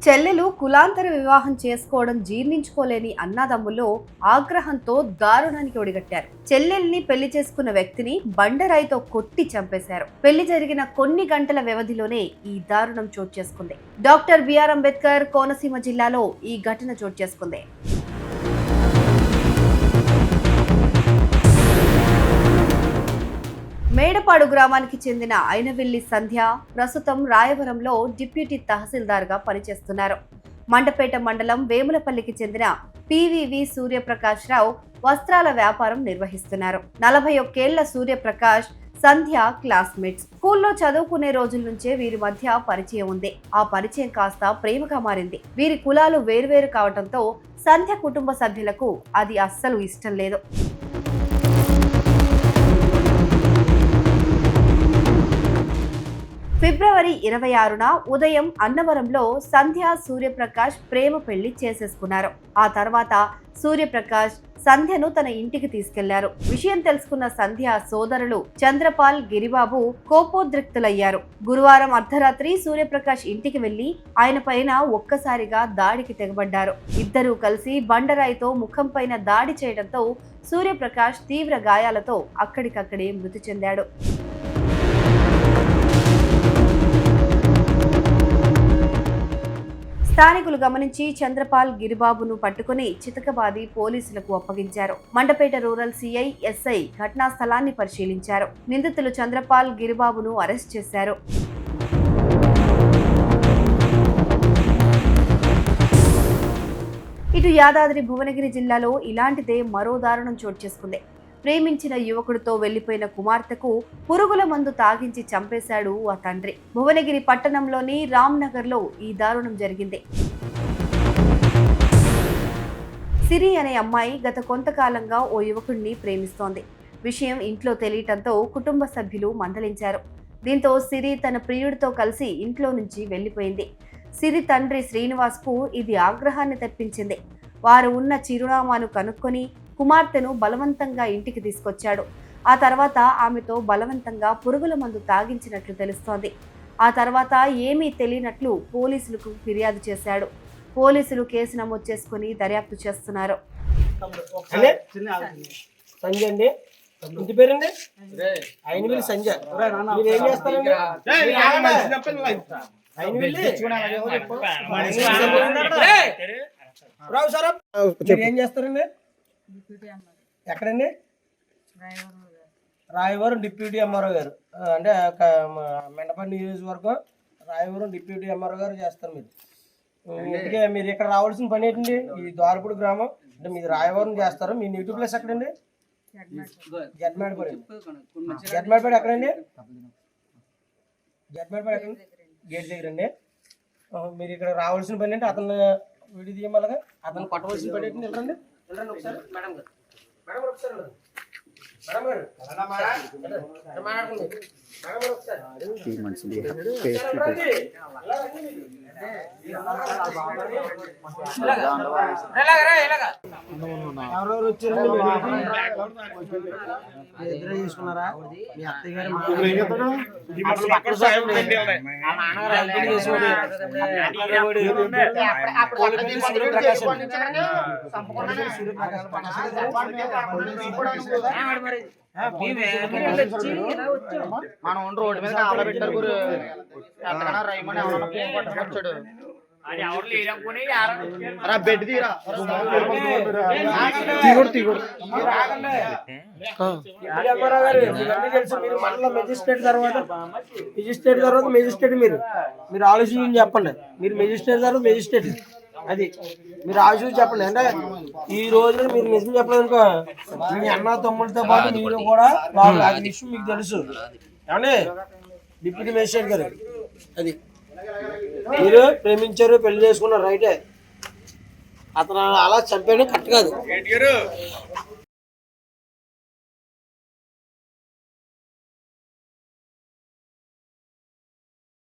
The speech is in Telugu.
చెల్లెలు కులాంతర వివాహం చేసుకోవడం జీర్ణించుకోలేని అన్నదమ్ముల్లో ఆగ్రహంతో దారుణానికి ఒడిగట్టారు. చెల్లెల్ని పెళ్లి చేసుకున్న వ్యక్తిని బండరాయితో కొట్టి చంపేశారు. పెళ్లి జరిగిన కొన్ని గంటల వ్యవధిలోనే ఈ దారుణం చోటు చేసుకుంది. డాక్టర్ బిఆర్ అంబేద్కర్ కోనసీమ జిల్లాలో ఈ ఘటన చోటు చేసుకుంది. మేడపాడు గ్రామానికి చెందిన అయినవిల్లి సంధ్య ప్రస్తుతం రాయవరంలో డిప్యూటీ తహసీల్దార్గా పనిచేస్తున్నారు. మండపేట మండలం వేములపల్లికి చెందిన పివివి సూర్యప్రకాష్ రావు వస్త్రాల వ్యాపారం నిర్వహిస్తున్నారు. 41 ఏళ్ల సూర్యప్రకాష్ సంధ్య క్లాస్మేట్స్. స్కూల్లో చదువుకునే రోజుల నుంచే వీరి మధ్య పరిచయం ఉంది. ఆ పరిచయం కాస్త ప్రేమగా మారింది. వీరి కులాలు వేర్వేరు కావడంతో సంధ్య కుటుంబ సభ్యులకు అది అస్సలు ఇష్టం లేదు. ఫిబ్రవరి 26న ఉదయం అన్నవరంలో సంధ్య సూర్యప్రకాష్ ప్రేమ పెళ్లి చేసేసుకున్నారు. ఆ తర్వాత సూర్యప్రకాష్ సంధ్యను తన ఇంటికి తీసుకెళ్లారు. విషయం తెలుసుకున్న సంధ్య సోదరులు చంద్రపాల్, గిరిబాబు కోపోద్రిక్తులయ్యారు. గురువారం అర్ధరాత్రి సూర్యప్రకాష్ ఇంటికి వెళ్లి ఆయన పైన ఒక్కసారిగా దాడికి తెగబడ్డారు. ఇద్దరూ కలిసి బండరాయితో ముఖం పైన దాడి చేయడంతో సూర్యప్రకాష్ తీవ్ర గాయాలతో అక్కడికక్కడే మృతి చెందాడు. స్థానికులు గమనించి చంద్రపాల్, గిరిబాబును పట్టుకుని చితకబాది పోలీసులకు అప్పగించారు. మండపేట రూరల్ సిఐ, ఎస్ఐ ఘటనా స్థలాన్ని పరిశీలించారు. నిందితులు చంద్రపాల్, గిరిబాబును అరెస్ట్ చేశారు. ఇటు యాదాద్రి భువనగిరి జిల్లాలో ఇలాంటిదే మరో దారుణం చోటు చేసుకుంది. ప్రేమించిన యువకుడితో వెళ్లిపోయిన కుమార్తెకు పురుగుల మందు తాగించి చంపేశాడు ఆ తండ్రి. భువనగిరి పట్టణంలోని రామ్నగర్లో ఈ దారుణం జరిగింది. సిరి అనే అమ్మాయి గత కొంతకాలంగా ఓ యువకుడిని ప్రేమిస్తోంది. విషయం ఇంట్లో తెలియటంతో కుటుంబ సభ్యులు మందలించారు. దీంతో సిరి తన ప్రియుడితో కలిసి ఇంట్లో నుంచి వెళ్లిపోయింది. సిరి తండ్రి శ్రీనివాస్కు ఇది ఆగ్రహాన్ని తెప్పించింది. వారు ఉన్న చిరునామాను కనుక్కొని కుమార్తెను బలవంతంగా ఇంటికి తీసుకొచ్చాడు. ఆ తర్వాత ఆమెతో బలవంతంగా పురుగుల మందు తాగించినట్లు తెలుస్తోంది. ఆ తర్వాత ఏమీ తెలియనట్లు పోలీసులకు ఫిర్యాదు చేశాడు. పోలీసులు కేసు నమోదు చేసుకుని దర్యాప్తు చేస్తున్నారు. ఎక్కడండి? రాయవరం డిప్యూటీ ఎంఆర్ఓ గారు. అంటే మెండపల్లి నియోజకవర్గం రాయవరం డిప్యూటీ ఎంఆర్ఓ గారు చేస్తారు. మీరు మీరు ఇక్కడ రావాల్సిన పని ఏంటండి? ఈ ద్వారపూడి గ్రామం అంటే మీరు రాయవరం చేస్తారు. మీ నెగిటివ్ ప్లేస్ ఎక్కడండి? జడ్మేడపేట. జడ్మేడపేట ఎక్కడండి? జడ్మేడపేట ఎక్కడండి? గేట్ దగ్గర అండి. మీరు ఇక్కడ రావాల్సిన పని అంటే అతను వీడియో తీయమలగా అతను కొట్టవలసిన పని ఏంటండి? వెళ్ళండి వెళ్ళండి ఒకసారి. మేడం గారు, మేడం గారు ఒకసారి, మేడం గారు మాట్లాడుతుంది. మేడం గారు ఒకసారి ఎవరెవరు వచ్చారండి? ఇద్దరే చేసుకున్నారా? మీ అత్తయ్య గారు మనం రోడ్డు మీద ఆడబెట్టారు. రైమని ఎవరన్నా ఫోన్ పట్టుకొచ్చాడు. బెడ్ తీరా మెజిస్ట్రేట్ తర్వాత మీరు ఆలోచించి చెప్పండి. మీరు మెజిస్ట్రేట్ తర్వాత మెజిస్ట్రేట్ అది మీరు ఆలోచించి చెప్పండి. అంటే ఈ రోజున మీరు నిజం చెప్పలేదనుకో మీ అన్న తమ్ముడితో పాటు మీరు కూడా విషయం మీకు తెలుసు. అంటే డిప్యూటీ మేజిస్ట్రేట్ గారు అది మీరు ప్రేమించారు, పెళ్లి చేసుకున్నారు, రైటే. అతను అలా చంపేయడం కరెక్ట్ కాదు.